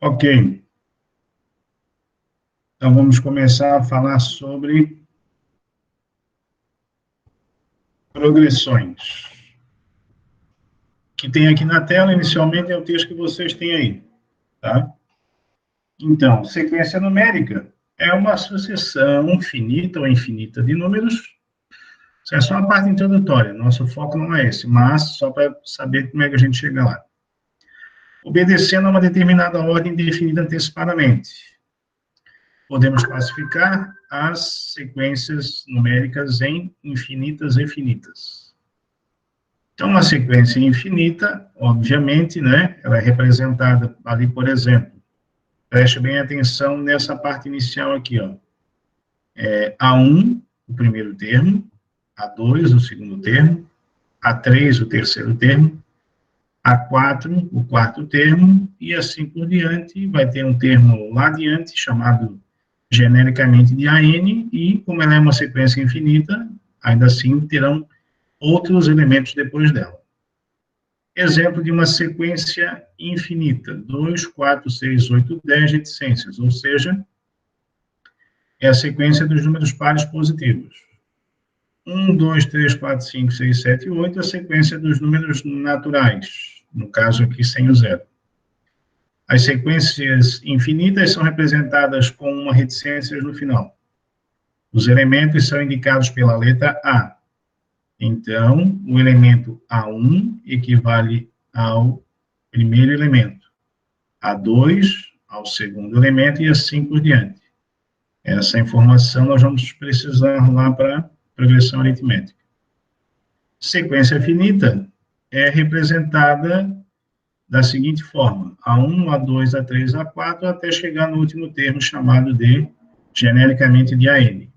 Ok. Então, vamos começar a falar sobre progressões. O que tem aqui na tela, inicialmente, é o texto que vocês têm aí, tá? Então, sequência numérica é uma sucessão finita ou infinita de números. Isso é só a parte introdutória, nosso foco não é esse, mas só para saber como é que a gente chega lá. Obedecendo a uma determinada ordem definida antecipadamente. Podemos classificar as sequências numéricas em infinitas e finitas. Então, uma sequência infinita, obviamente, né, ela é representada ali, por exemplo, preste bem atenção nessa parte inicial aqui, ó. A1, o primeiro termo, A2, o segundo termo, A3, o terceiro termo, A4, o quarto termo, e assim por diante, vai ter um termo lá adiante, chamado genericamente de AN, e como ela é uma sequência infinita, ainda assim terão outros elementos depois dela. Exemplo de uma sequência infinita, 2, 4, 6, 8, 10 reticências, ou seja, é a sequência dos números pares positivos. 1, 2, 3, 4, 5, 6, 7 e 8, a sequência dos números naturais, no caso aqui sem o zero. As sequências infinitas são representadas com uma reticência no final. Os elementos são indicados pela letra A. Então, o elemento A1 equivale ao primeiro elemento, A2 ao segundo elemento e assim por diante. Essa informação nós vamos precisar lá para progressão aritmética. Sequência finita é representada da seguinte forma: A1, A2, A3, A4, até chegar no último termo chamado de, genericamente, de AN.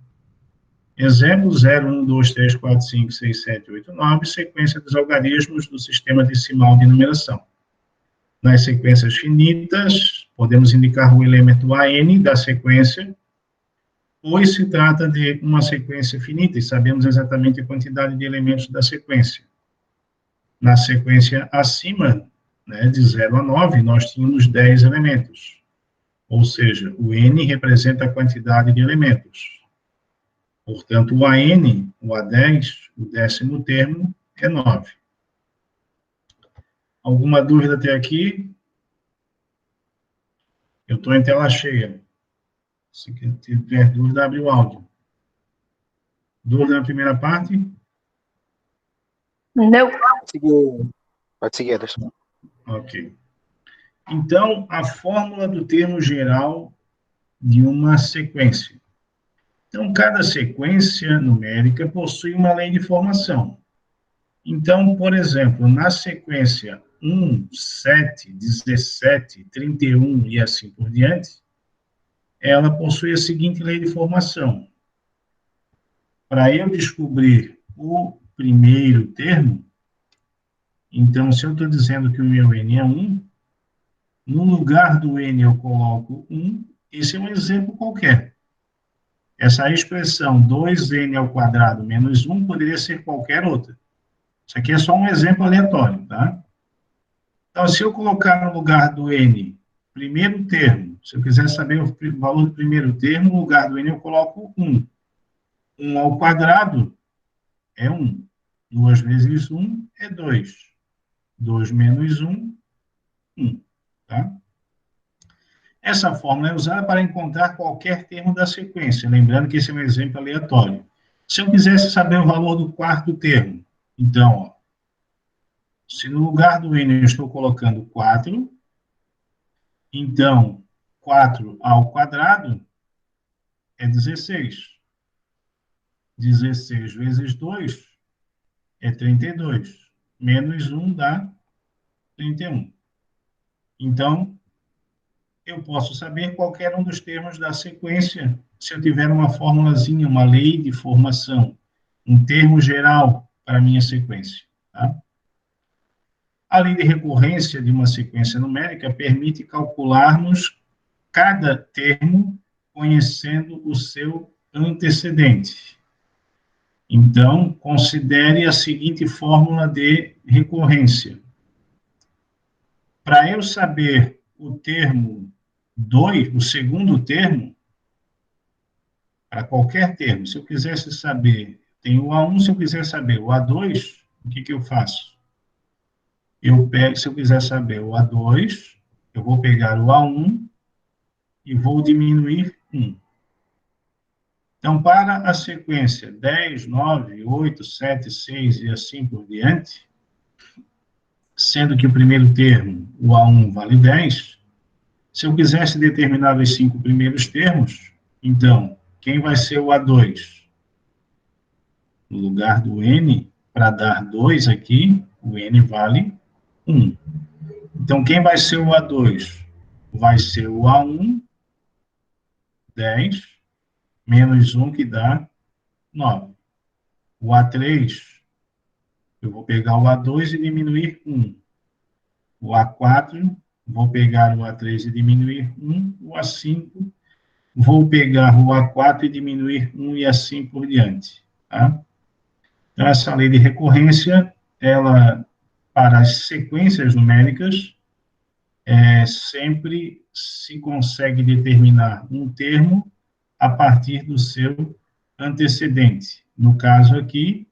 Exemplo, 0, 1, 2, 3, 4, 5, 6, 7, 8, 9, sequência dos algarismos do sistema decimal de numeração. Nas sequências finitas, podemos indicar o elemento AN da sequência, pois se trata de uma sequência finita e sabemos exatamente a quantidade de elementos da sequência. Na sequência acima, né, de 0 a 9, nós tínhamos 10 elementos. Ou seja, o N representa a quantidade de elementos. Portanto, o AN, o A10, o décimo termo, é 9. Alguma dúvida até aqui? Eu estou em tela cheia. Se tiver dúvida, abre o áudio. Dúvida na primeira parte? Não. Pode seguir, Anderson. Ok. Então, a fórmula do termo geral de uma sequência. Então, cada sequência numérica possui uma lei de formação. Então, por exemplo, na sequência 1, 7, 17, 31 e assim por diante, ela possui a seguinte lei de formação. Para eu descobrir o primeiro termo, então, se eu estou dizendo que o meu N é 1, no lugar do N eu coloco 1, esse é um exemplo qualquer. Essa expressão 2n ao quadrado menos 1 poderia ser qualquer outra. Isso aqui é só um exemplo aleatório, tá? Então, se eu colocar no lugar do n, primeiro termo, se eu quiser saber o valor do primeiro termo, no lugar do n eu coloco 1. 1 ao quadrado é 1. 2 vezes 1 é 2. 2 menos 1, 1. Tá? Essa fórmula é usada para encontrar qualquer termo da sequência, lembrando que esse é um exemplo aleatório. Se eu quisesse saber o valor do quarto termo, então, ó, se no lugar do n eu estou colocando 4, então, 4 ao quadrado é 16. 16 vezes 2 é 32. Menos 1 dá 31. Então, eu posso saber qualquer um dos termos da sequência se eu tiver uma formulazinha, uma lei de formação, um termo geral para a minha sequência. Tá? A lei de recorrência de uma sequência numérica permite calcularmos cada termo conhecendo o seu antecedente. Então, considere a seguinte fórmula de recorrência. Para eu saber o termo o segundo termo, para qualquer termo, se eu quisesse saber, tem o A1, se eu quiser saber o A2, o que eu faço? Eu pego, se eu quiser saber o A2, eu vou pegar o A1 e vou diminuir 1. Então, para a sequência 10, 9, 8, 7, 6 e assim por diante, sendo que o primeiro termo, o A1, vale 10, se eu quisesse determinar os 5 primeiros termos, então, quem vai ser o A2? No lugar do N, para dar 2 aqui, o N vale 1. Então, quem vai ser o A2? Vai ser o A1, 10, menos 1, que dá 9. O A3, eu vou pegar o A2 e diminuir 1. O A4, vou pegar o A3 e diminuir 1. O A5, vou pegar o A4 e diminuir 1 e assim por diante. Tá? Então, essa lei de recorrência, ela, para as sequências numéricas, sempre se consegue determinar um termo a partir do seu antecedente. No caso aqui,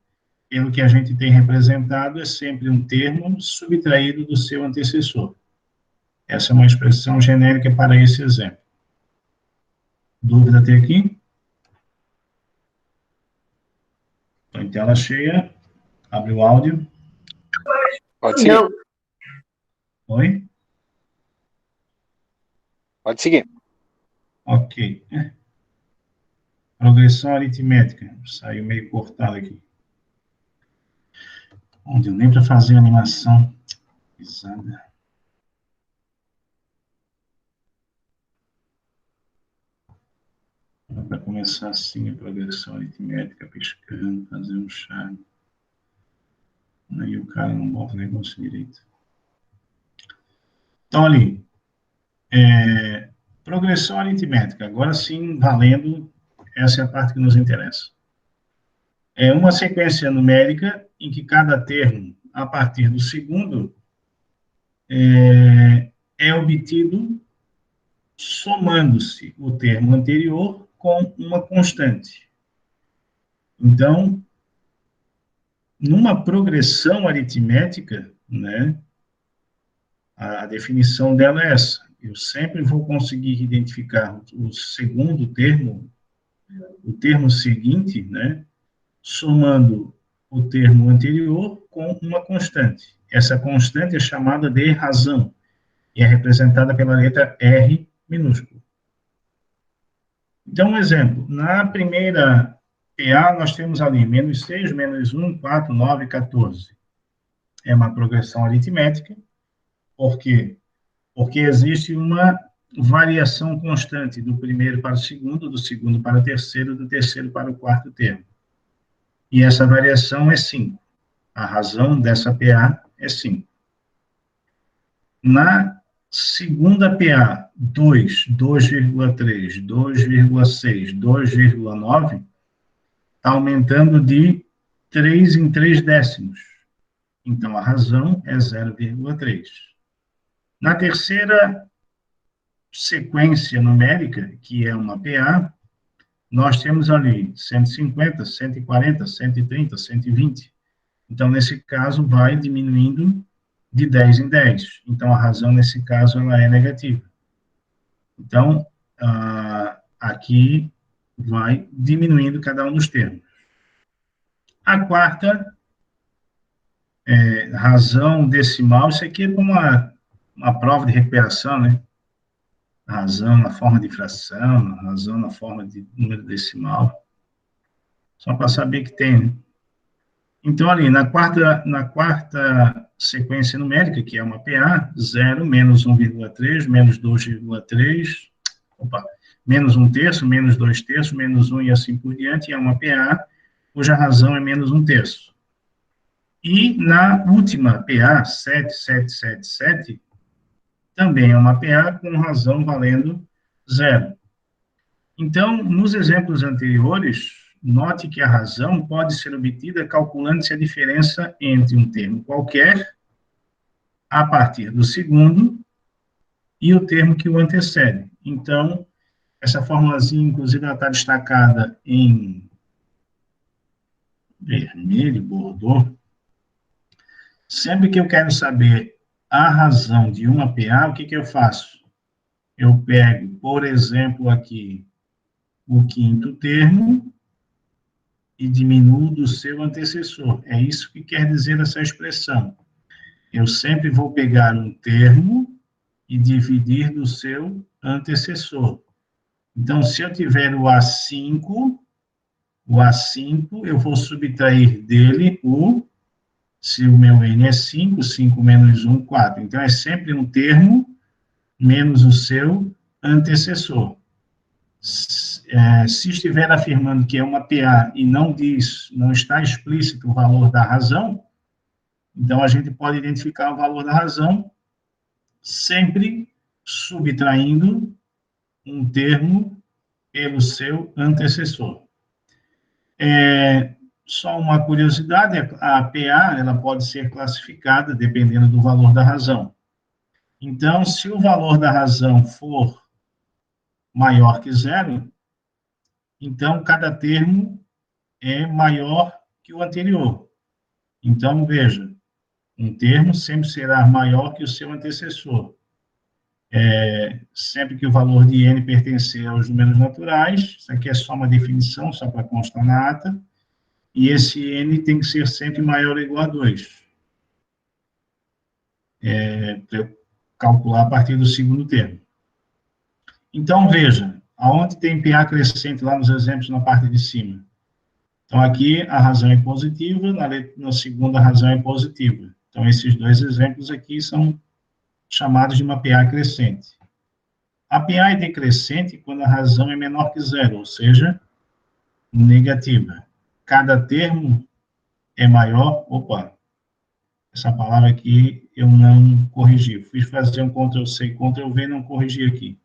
pelo que a gente tem representado, é sempre um termo subtraído do seu antecessor. Essa é uma expressão genérica para esse exemplo. Dúvida até aqui? Estou em tela cheia. Abre o áudio. Pode seguir. Não. Oi? Pode seguir. Ok. Progressão aritmética. Saiu meio cortado aqui. Não deu nem para fazer a animação. Pisada. Para começar assim a progressão aritmética, piscando, fazer um charme. Aí o cara não bota o negócio direito. Então, ali, progressão aritmética. Agora sim, valendo, essa é a parte que nos interessa. É uma sequência numérica em que cada termo, a partir do segundo, é obtido somando-se o termo anterior com uma constante. Então, numa progressão aritmética, né, a definição dela é essa. Eu sempre vou conseguir identificar o segundo termo, o termo seguinte, né, somando o termo anterior com uma constante. Essa constante é chamada de razão e é representada pela letra R minúsculo. Então, um exemplo. Na primeira PA, nós temos ali menos 6, menos 1, 4, 9, 14. É uma progressão aritmética. Por quê? Porque existe uma variação constante do primeiro para o segundo, do segundo para o terceiro, do terceiro para o quarto termo. E essa variação é 5. A razão dessa PA é 5. Na segunda PA, 2, 2,3, 2,6, 2,9, está aumentando de 3 em 3 décimos. Então, a razão é 0,3. Na terceira sequência numérica, que é uma PA, nós temos ali 150, 140, 130, 120. Então, nesse caso, vai diminuindo de 10 em 10. Então, a razão, nesse caso, ela é negativa. Então, aqui vai diminuindo cada um dos termos. A quarta razão decimal, isso aqui é como uma prova de recuperação, né? Razão na forma de fração, razão na forma de número decimal. Só para saber que tem, né? Então, ali, na quarta sequência numérica, que é uma PA, 0, menos 1,3, menos 2,3, menos 1 terço, menos 2 terços, menos 1 e assim por diante, é uma PA, cuja razão é menos 1 terço. E na última PA, 7777, também é uma PA com razão valendo 0. Então, nos exemplos anteriores, note que a razão pode ser obtida calculando-se a diferença entre um termo qualquer, a partir do segundo, e o termo que o antecede. Então, essa formulazinha, inclusive, ela está destacada em vermelho, bordô. Sempre que eu quero saber a razão de uma PA, o que eu faço? Eu pego, por exemplo, aqui, o quinto termo e diminuo do seu antecessor. É isso que quer dizer essa expressão. Eu sempre vou pegar um termo e dividir do seu antecessor. Então, se eu tiver o A5, eu vou subtrair dele se o meu N é 5, 5 menos 1, 4. Então, é sempre um termo menos o seu antecessor. Se estiver afirmando que é uma PA e não está explícito o valor da razão, então a gente pode identificar o valor da razão sempre subtraindo um termo pelo seu antecessor. Só uma curiosidade, a PA ela pode ser classificada dependendo do valor da razão. Então, se o valor da razão for maior que zero, então cada termo é maior que o anterior. Então, veja, um termo sempre será maior que o seu antecessor. Sempre que o valor de n pertencer aos números naturais, isso aqui é só uma definição, só para constar na ata, e esse n tem que ser sempre maior ou igual a 2. Para eu calcular a partir do segundo termo. Então, veja, aonde tem PA crescente lá nos exemplos na parte de cima? Então, aqui a razão é positiva, na segunda a razão é positiva. Então, esses dois exemplos aqui são chamados de uma PA crescente. A PA é decrescente quando a razão é menor que zero, ou seja, negativa. Cada termo é maior... Opa, essa palavra aqui eu não corrigi. Fui fazer um Ctrl+C, Ctrl+V e não corrigi aqui.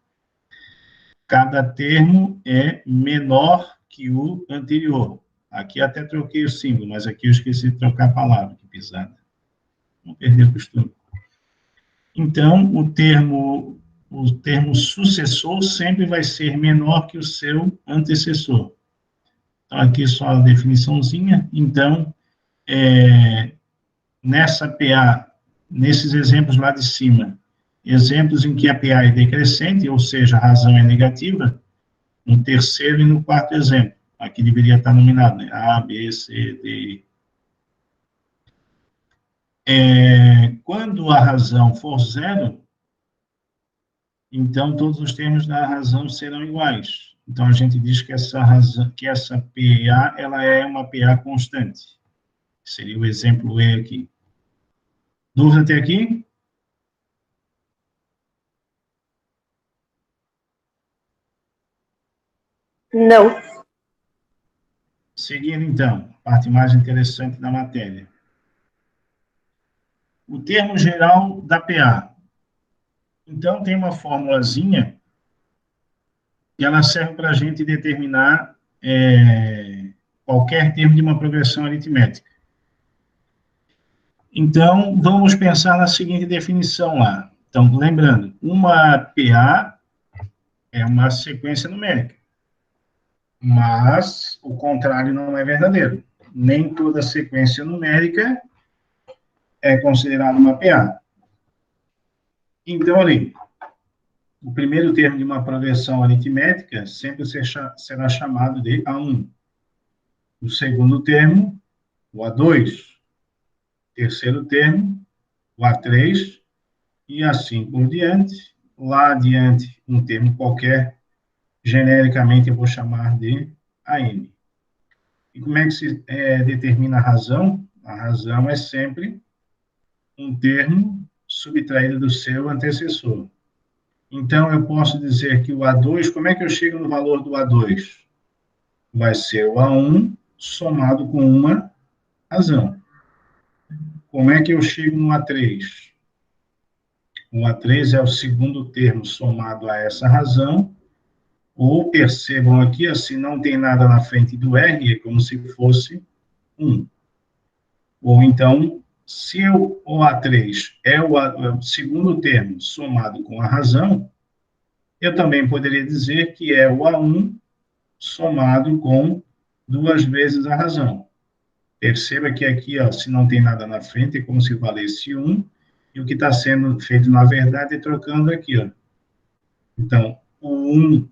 Cada termo é menor que o anterior. Aqui até troquei o símbolo, mas aqui eu esqueci de trocar a palavra, que pisada. Não perder o costume. Então, o termo sucessor sempre vai ser menor que o seu antecessor. Então, aqui só a definiçãozinha. Então, nessa PA, nesses exemplos lá de cima, exemplos em que a PA é decrescente, ou seja, a razão é negativa, no terceiro e no quarto exemplo. Aqui deveria estar nominado, né? A, B, C, D, E. Quando a razão for zero, então todos os termos da razão serão iguais. Então a gente diz que essa PA, ela é uma PA constante. Seria o exemplo E aqui. Dúvida até aqui? Não. Seguindo, então, a parte mais interessante da matéria. O termo geral da PA. Então, tem uma formulazinha que ela serve para a gente determinar qualquer termo de uma progressão aritmética. Então, vamos pensar na seguinte definição lá. Então, lembrando, uma PA é uma sequência numérica, mas o contrário não é verdadeiro. Nem toda sequência numérica é considerada uma PA. Então, ali, o primeiro termo de uma progressão aritmética sempre será chamado de A1. O segundo termo, o A2. Terceiro termo, o A3, e assim por diante. Lá adiante, um termo qualquer, genericamente eu vou chamar de AM. E como é que se determina a razão? A razão é sempre um termo subtraído do seu antecessor. Então, eu posso dizer que o A2, como é que eu chego no valor do A2? Vai ser o A1 somado com uma razão. Como é que eu chego no A3? O A3 é o segundo termo somado a essa razão, ou percebam aqui, assim, não tem nada na frente do R, é como se fosse 1. Ou então, se o A3 é o segundo termo somado com a razão, Eu também poderia dizer que é o A1 somado com 2 vezes a razão. Perceba que aqui, ó, se não tem nada na frente, é como se valesse 1, e o que está sendo feito, na verdade, é trocando aqui, ó. Então, o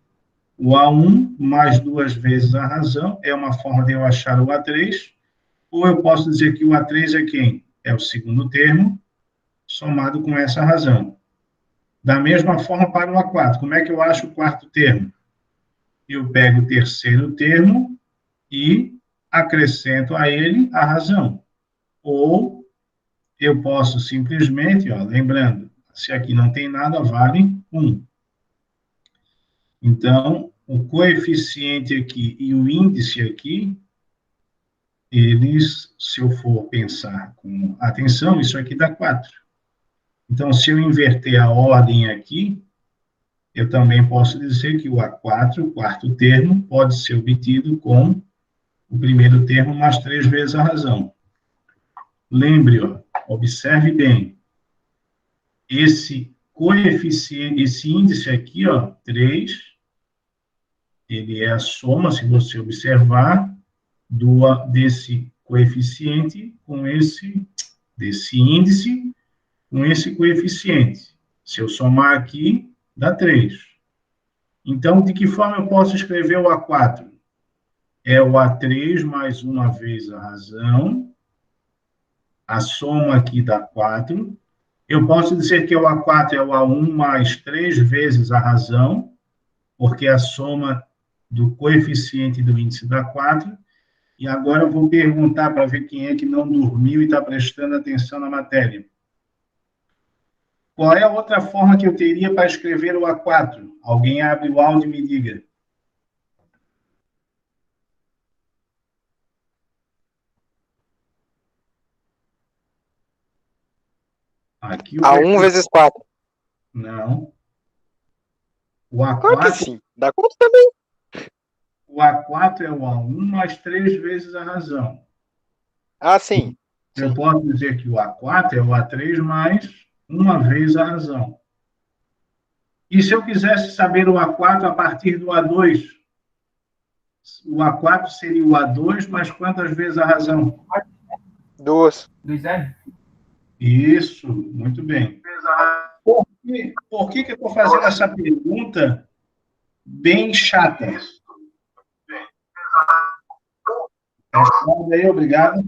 A1 mais 2 vezes a razão é uma forma de eu achar o A3, ou eu posso dizer que o A3 é quem? É o segundo termo, somado com essa razão. Da mesma forma para o A4. Como é que eu acho o quarto termo? Eu pego o terceiro termo e acrescento a ele a razão. Ou eu posso simplesmente, ó, lembrando, se aqui não tem nada, vale 1. Então, o coeficiente aqui e o índice aqui, eles, se eu for pensar com atenção, isso aqui dá 4. Então, se eu inverter a ordem aqui, eu também posso dizer que o A4, o quarto termo, pode ser obtido com o primeiro termo mais 3 vezes a razão. Lembre, ó, observe bem, esse coeficiente, esse índice aqui, ó, 3, ele é a soma, se você observar, desse coeficiente com desse índice com esse coeficiente. Se eu somar aqui, dá 3. Então, de que forma eu posso escrever o A4? É o A3 mais uma vez a razão, a soma aqui dá 4. Eu posso dizer que o A4 é o A1 mais 3 vezes a razão, porque a soma do coeficiente do índice dá 4. E agora eu vou perguntar para ver quem é que não dormiu e está prestando atenção na matéria. Qual é a outra forma que eu teria para escrever o A4? Alguém abre o áudio e me diga. Aqui o A1 vezes 4. Não. O Claro que A4, sim. Dá quanto também? o A4 é o A1 mais 3 vezes a razão. Ah, sim. Eu Sim. posso dizer que o A4 é o A3 mais uma vez a razão. E se eu quisesse saber o A4 a partir do A2? O A4 seria o A2 mais quantas vezes a razão? 2. 2L? Isso, muito bem. Por que eu estou fazendo essa pergunta bem chata? Responda aí, obrigado.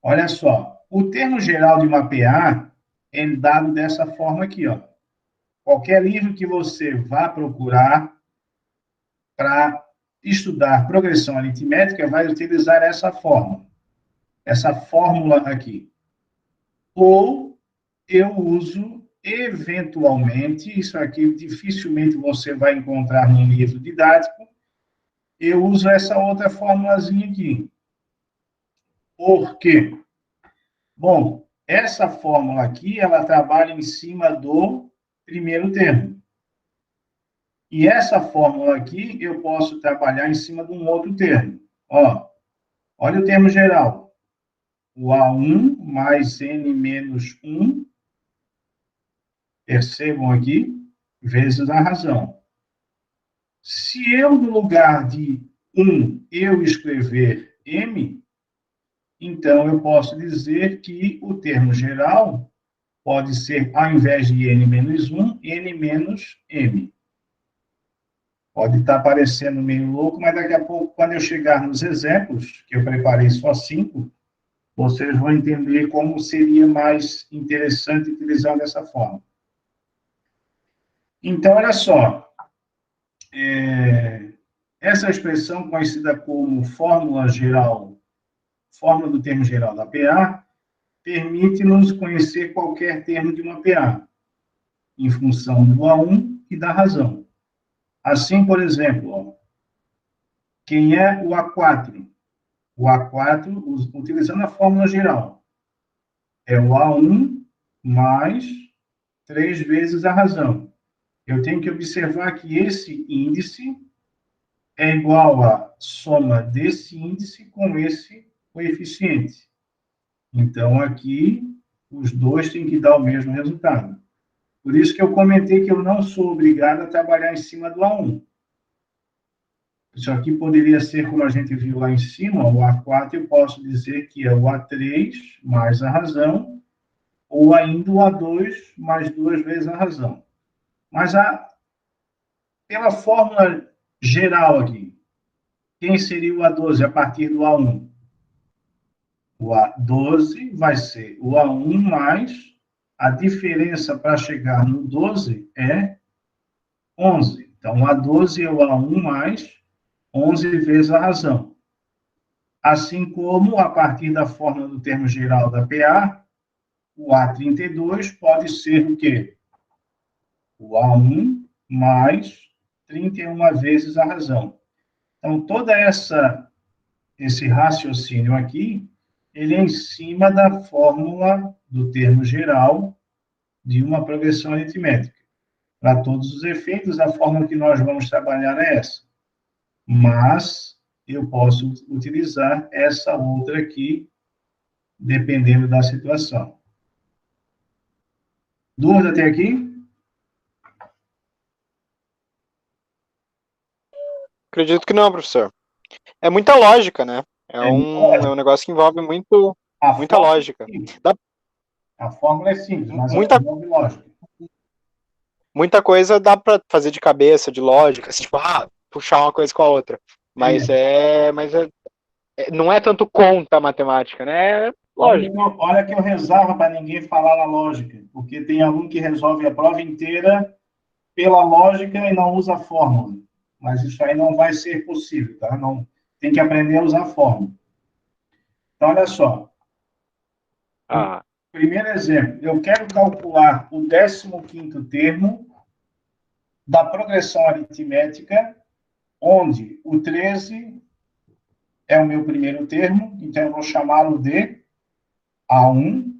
Olha só, o termo geral de uma PA é dado dessa forma aqui, ó. Qualquer livro que você vá procurar para estudar progressão aritmética vai utilizar essa fórmula aqui. Ou eu uso, eventualmente, isso aqui dificilmente você vai encontrar num livro didático, eu uso essa outra formulazinha aqui. Por quê? Bom, essa fórmula aqui, ela trabalha em cima do primeiro termo. E essa fórmula aqui, eu posso trabalhar em cima de um outro termo. Ó, olha o termo geral. O A1 mais N menos 1, percebam aqui, vezes a razão. Se eu, no lugar de 1, eu escrever M, então eu posso dizer que o termo geral pode ser, ao invés de N menos 1, N menos M. Pode estar parecendo meio louco, mas daqui a pouco, quando eu chegar nos exemplos, que eu preparei só 5, vocês vão entender como seria mais interessante utilizar dessa forma. Então, olha só, essa expressão conhecida como fórmula geral, fórmula do termo geral da PA, permite-nos conhecer qualquer termo de uma PA, em função do A1 e da razão. Assim, por exemplo, ó, quem é o A4? O A4, utilizando a fórmula geral, é o A1 mais 3 vezes a razão. Eu tenho que observar que esse índice é igual à soma desse índice com esse coeficiente. Então, aqui, os dois têm que dar o mesmo resultado. Por isso que eu comentei que eu não sou obrigado a trabalhar em cima do A1. Isso aqui poderia ser, como a gente viu lá em cima, o A4, eu posso dizer que é o A3 mais a razão, ou ainda o A2 mais 2 vezes a razão. Mas pela fórmula geral aqui, quem seria o A12 a partir do A1? O A12 vai ser o A1 mais a diferença para chegar no 12 é 11. Então, o A12 é o A1 mais 11 vezes a razão. Assim como, a partir da fórmula do termo geral da PA, o A32 pode ser o quê? O A1 mais 31 vezes a razão. Então, esse raciocínio aqui, ele é em cima da fórmula do termo geral de uma progressão aritmética. Para todos os efeitos, a fórmula que nós vamos trabalhar é essa. Mas eu posso utilizar essa outra aqui, dependendo da situação. Dúvida até aqui? Acredito que não, professor. É muita lógica, né? É um negócio que envolve muita lógica. A fórmula é simples, mas ela Muita, envolve lógica. muita coisa dá para fazer de cabeça, de lógica, assim, tipo, puxar uma coisa com a outra. Mas não é tanto conta a matemática, né? É lógico. Olha que eu rezava para ninguém falar na lógica, porque tem aluno que resolve a prova inteira pela lógica e não usa a fórmula. Mas isso aí não vai ser possível, tá? Não, tem que aprender a usar a fórmula. Então, olha só. Primeiro exemplo, eu quero calcular o 15º termo da progressão aritmética, onde o 13 é o meu primeiro termo, então eu vou chamá-lo de A1.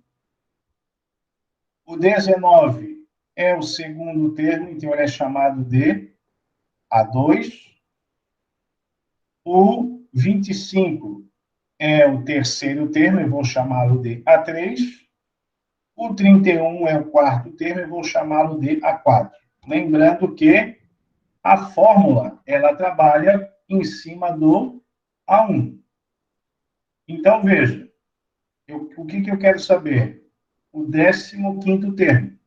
O 19 é o segundo termo, então ele é chamado de A2. O 25 é o terceiro termo, eu vou chamá-lo de A3. O 31 é o quarto termo, eu vou chamá-lo de A4. Lembrando que a fórmula, ela trabalha em cima do A1. Então, veja, o que eu quero saber? O 15º termo.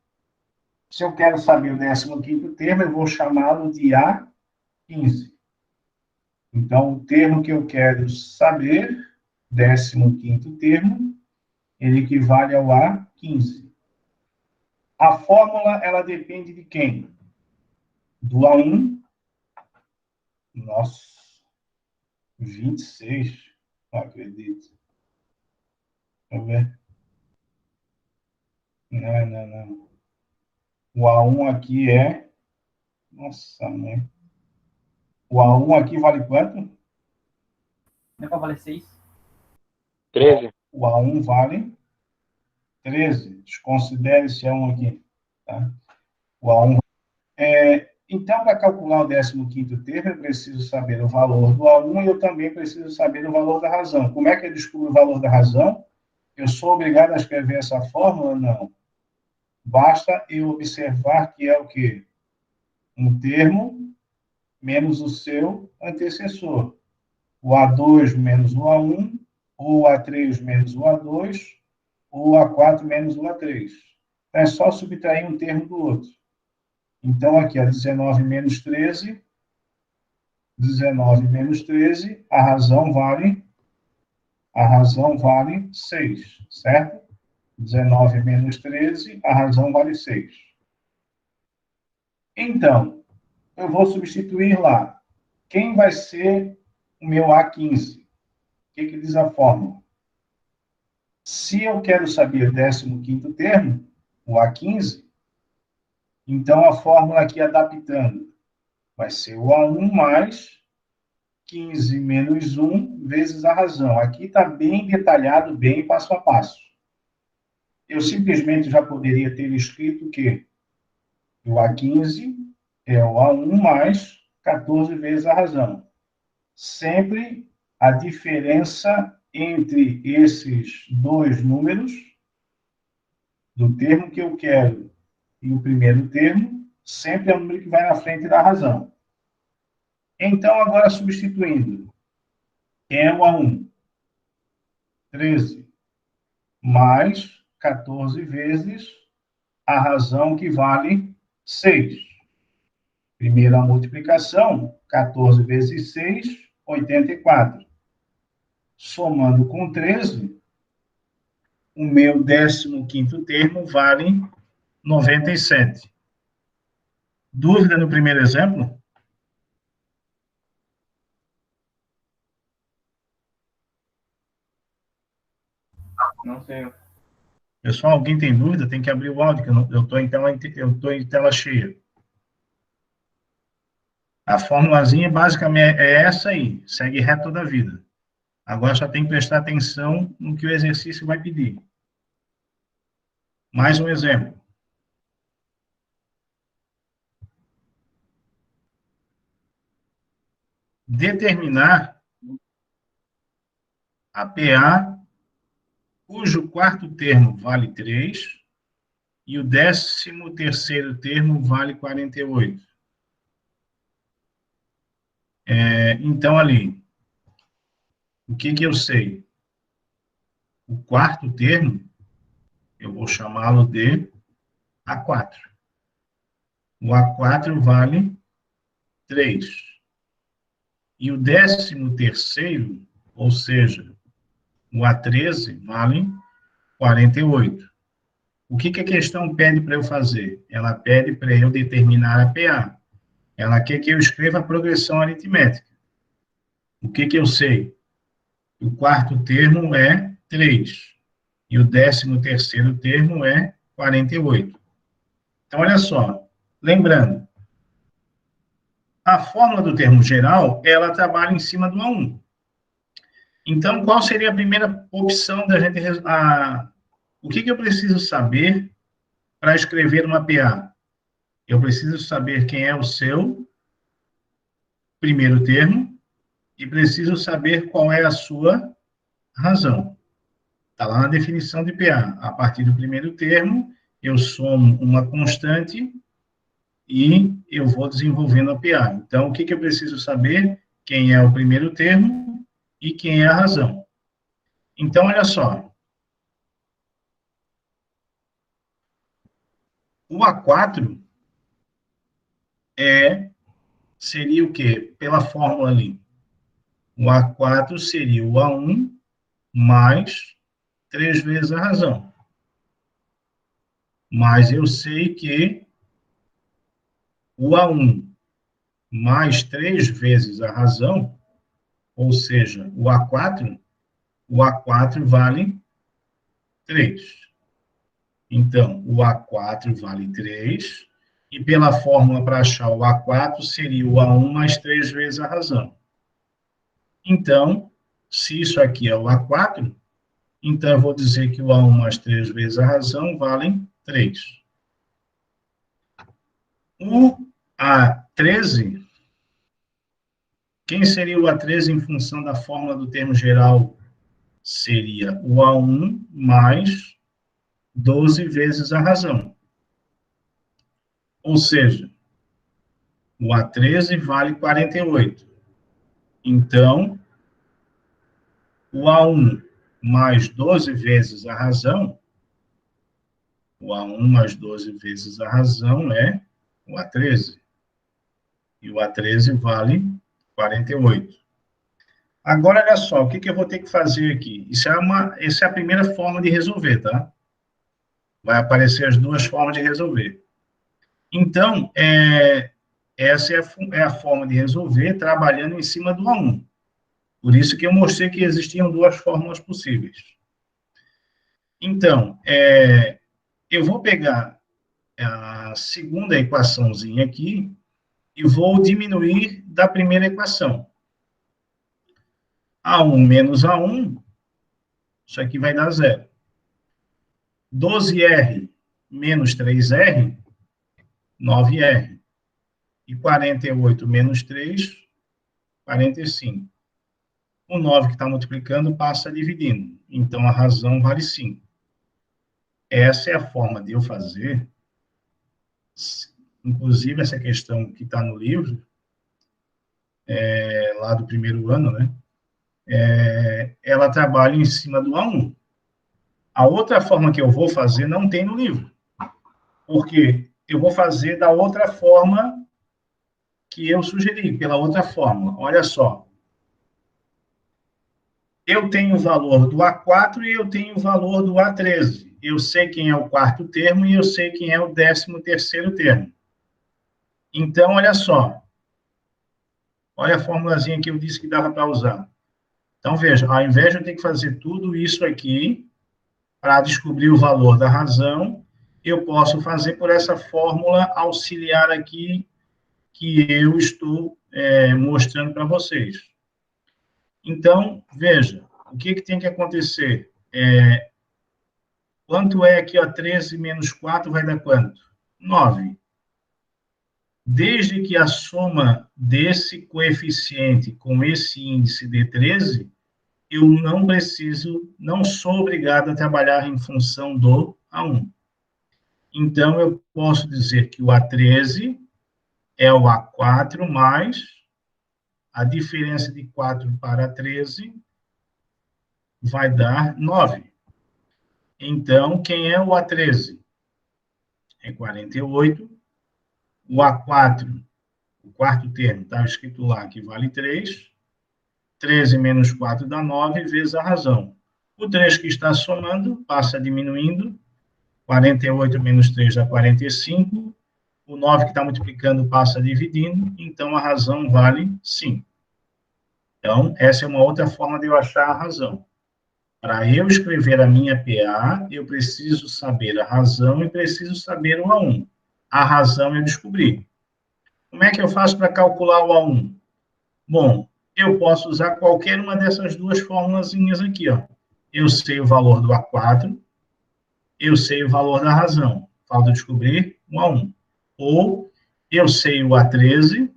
Se eu quero saber o 15º termo, eu vou chamá-lo de A15. Então, o termo que eu quero saber, 15º termo, ele equivale ao A15. A fórmula, ela depende de quem? Do A1. Nossa, 26. Não acredito. Deixa eu ver. Não. O A1 aqui é... Nossa, mãe. O A1 aqui vale quanto? Não é para valer 6? 13. O A1 vale 13. Desconsidere esse A1 aqui. Tá? O A1. Então, para calcular o 15º termo, eu preciso saber o valor do A1 e eu também preciso saber o valor da razão. Como é que eu descubro o valor da razão? Eu sou obrigado a escrever essa fórmula? Não. Basta eu observar que é o quê? Um termo menos o seu antecessor. O A2 menos o A1, ou o A3 menos o A2, ou o A4 menos o A3. É só subtrair um termo do outro. Então, aqui, 19 menos 13, 19 menos 13, a razão vale 6, certo? 19 menos 13, a razão vale 6. Então, eu vou substituir lá. Quem vai ser o meu A15? O que diz a fórmula? Se eu quero saber o 15º termo, o A15, então a fórmula aqui adaptando vai ser o A1 mais 15 menos 1 vezes a razão. Aqui está bem detalhado, bem passo a passo. Eu simplesmente já poderia ter escrito que o A15 é o A1 mais 14 vezes a razão. Sempre a diferença entre esses dois números do termo que eu quero e o primeiro termo sempre é o número que vai na frente da razão. Então, agora substituindo, quem é o A1? 13 mais 14 vezes a razão que vale 6. Primeira multiplicação, 14 vezes 6, 84. Somando com 13, o meu 15º termo vale 97. Dúvida no primeiro exemplo? Não sei. Pessoal, alguém tem dúvida? Tem que abrir o áudio, que eu estou em tela cheia. A formulazinha basicamente é essa aí, segue reto toda a vida. Agora só tem que prestar atenção no que o exercício vai pedir. Mais um exemplo. Determinar a PA, cujo quarto termo vale 3 e o 13º termo vale 48. Então, ali, o que eu sei? O quarto termo, eu vou chamá-lo de A4. O A4 vale 3. E o 13º, ou seja, o A13, vale 48. O que a questão pede para eu fazer? Ela pede para eu determinar a PA. Ela quer que eu escreva a progressão aritmética. O que eu sei? O quarto termo é 3. E o 13º termo é 48. Então, olha só. Lembrando, a fórmula do termo geral, ela trabalha em cima do A1. Então, qual seria a primeira opção da gente... o que eu preciso saber para escrever uma PA? Eu preciso saber quem é o seu primeiro termo e preciso saber qual é a sua razão. Está lá na definição de PA. A partir do primeiro termo, eu somo uma constante e eu vou desenvolvendo a PA. Então, o que eu preciso saber? Quem é o primeiro termo e quem é a razão. Então, olha só. O A4 seria o quê? Pela fórmula ali. O A4 seria o A1 mais 3 vezes a razão. Mas eu sei que o A1 mais 3 vezes a razão, ou seja, o A4 vale 3. Então, o A4 vale 3, e pela fórmula para achar o A4 seria o A1 mais 3 vezes a razão. Então, se isso aqui é o A4, então eu vou dizer que o A1 mais 3 vezes a razão valem 3. O A13, quem seria o A13 em função da fórmula do termo geral? Seria o A1 mais 12 vezes a razão. Ou seja, o A13 vale 48. Então, o A1 mais 12 vezes a razão, o A1 mais 12 vezes a razão é o A13. E o A13 vale 48. Agora, olha só, o que eu vou ter que fazer aqui? Essa é a primeira forma de resolver, tá? Vai aparecer as duas formas de resolver. Então, essa é a forma de resolver trabalhando em cima do A1. Por isso que eu mostrei que existiam duas fórmulas possíveis. Então, eu vou pegar a segunda equaçãozinha aqui e vou diminuir da primeira equação. A1 menos A1, isso aqui vai dar 0. 12R menos 3R, 9R. E 48 menos 3, 45. O 9 que está multiplicando passa dividindo. Então, a razão vale 5. Essa é a forma de eu fazer inclusive essa questão que está no livro, lá do primeiro ano, né? Ela trabalha em cima do A1. A outra forma que eu vou fazer não tem no livro, porque eu vou fazer da outra forma que eu sugeri, pela outra fórmula. Olha só. Eu tenho o valor do A4 e eu tenho o valor do A13. Eu sei quem é o quarto termo e eu sei quem é o 13º termo. Então, olha só. Olha a formulazinha que eu disse que dava para usar. Então, veja, ao invés de eu ter que fazer tudo isso aqui para descobrir o valor da razão, eu posso fazer por essa fórmula auxiliar aqui que eu estou mostrando para vocês. Então, veja, o que tem que acontecer? Quanto é aqui, ó, 13 menos 4 vai dar quanto? 9. Desde que a soma desse coeficiente com esse índice de 13, eu não preciso, não sou obrigado a trabalhar em função do A1. Então, eu posso dizer que o A13 é o A4 mais a diferença de 4 para 13 vai dar 9. Então, quem é o A13? É 48. O A4, o quarto termo, está escrito lá que vale 3. 13 menos 4 dá 9, vezes a razão. O 3 que está somando passa diminuindo. 48 menos 3 dá 45. O 9 que está multiplicando passa dividindo. Então, a razão vale 5. Então, essa é uma outra forma de eu achar a razão. Para eu escrever a minha PA, eu preciso saber a razão e preciso saber o A1. A razão eu descobri. Como é que eu faço para calcular o A1? Bom, eu posso usar qualquer uma dessas duas formulazinhas aqui, ó. Eu sei o valor do A4, eu sei o valor da razão. Falta descobrir o A1. Ou eu sei o A13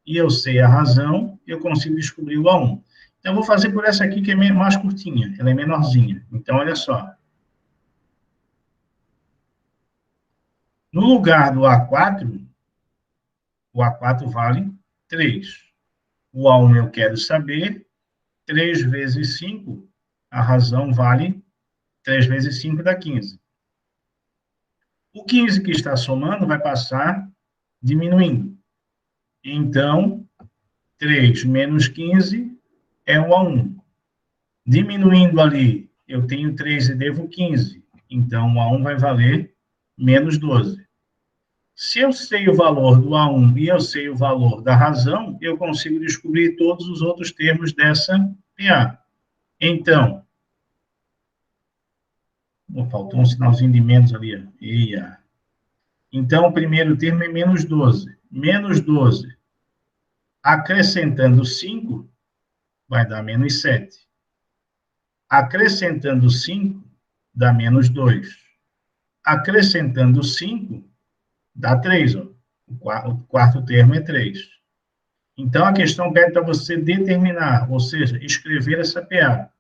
e eu sei a razão, eu consigo descobrir o A1. Então, eu vou fazer por essa aqui, que é mais curtinha, ela é menorzinha. Então, olha só. No lugar do A4, o A4 vale 3. O A1 eu quero saber, 3 vezes 5, a razão vale 3 vezes 5 dá 15. O 15 que está somando vai passar diminuindo. Então, 3 menos 15 é o A1. Diminuindo ali, eu tenho 3 e devo 15. Então, o A1 vai valer menos 12. Se eu sei o valor do A1 e eu sei o valor da razão, eu consigo descobrir todos os outros termos dessa PA. Então, faltou um sinalzinho de menos ali. Ia. Então, o primeiro termo é menos 12. Menos 12, acrescentando 5, vai dar menos 7. Acrescentando 5, dá menos 2. Acrescentando 5, dá 3. Ó. O quarto termo é 3. Então, a questão pede para você determinar, ou seja, escrever essa PA.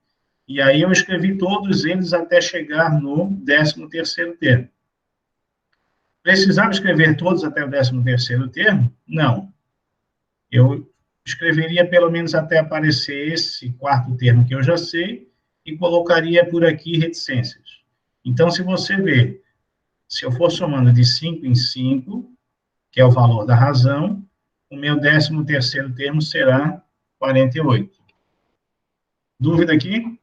E aí eu escrevi todos eles até chegar no 13º termo. Precisava escrever todos até o 13º termo? Não. Eu escreveria pelo menos até aparecer esse quarto termo que eu já sei e colocaria por aqui reticências. Então, se você ver, se eu for somando de 5 em 5, que é o valor da razão, o meu 13º termo será 48. Dúvida aqui?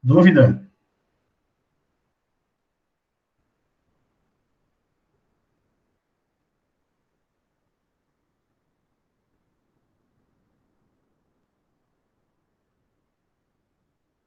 Dúvida?